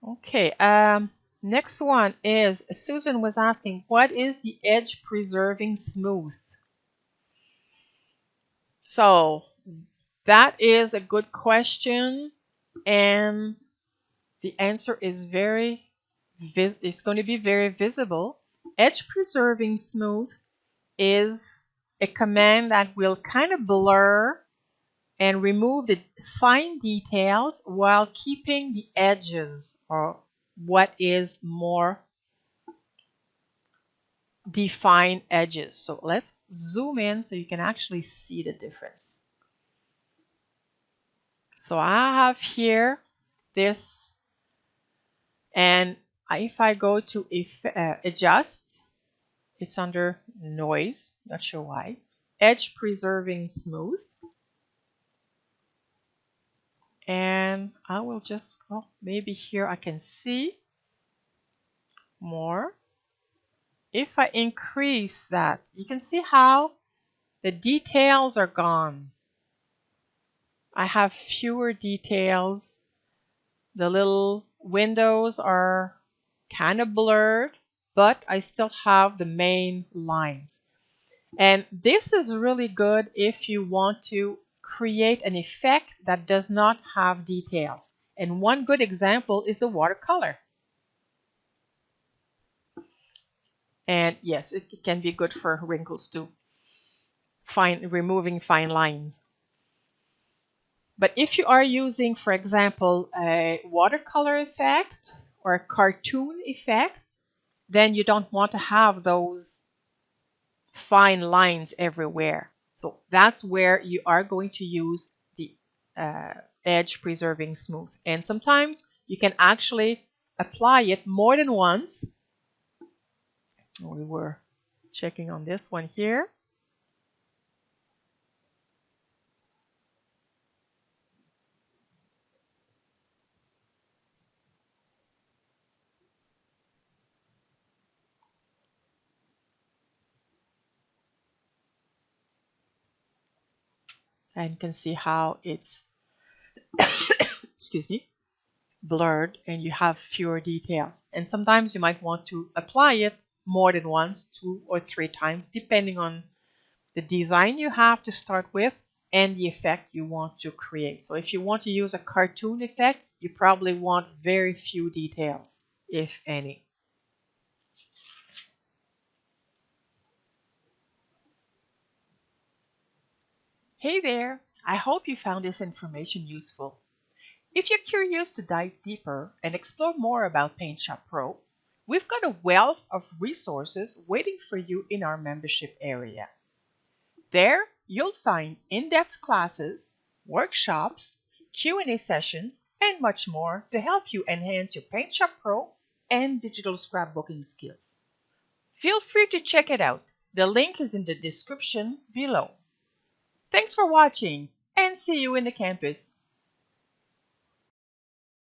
Okay, next one is Susan was asking, what is the edge preserving smooth? So that is a good question, and the answer is it's going to be very visible. Edge preserving smooth is a command that will kind of blur and remove the fine details while keeping the edges or what is more defined edges. So let's zoom in so you can actually see the difference. So I have here this, and if I go to adjust, it's under noise, not sure why. Edge preserving smooth. And I will just, well, maybe here I can see more. If I increase that, you can see how the details are gone. I have fewer details. The little windows are kind of blurred, but I still have the main lines. And this is really good if you want to create an effect that does not have details. And one good example is the watercolor. And yes, it can be good for wrinkles too, removing fine lines. But if you are using, for example, a watercolor effect or a cartoon effect, then you don't want to have those fine lines everywhere. So that's where you are going to use the edge preserving smooth. And sometimes you can actually apply it more than once. We were checking on this one here. And you can see how it's excuse me, blurred and you have fewer details. And sometimes you might want to apply it more than once, 2 or 3 times, depending on the design you have to start with and the effect you want to create. So if you want to use a cartoon effect, you probably want very few details, if any. Hey there! I hope you found this information useful. If you're curious to dive deeper and explore more about PaintShop Pro, we've got a wealth of resources waiting for you in our membership area. There, you'll find in-depth classes, workshops, Q&A sessions, and much more to help you enhance your PaintShop Pro and digital scrapbooking skills. Feel free to check it out. The link is in the description below. Thanks for watching, and see you in the campus.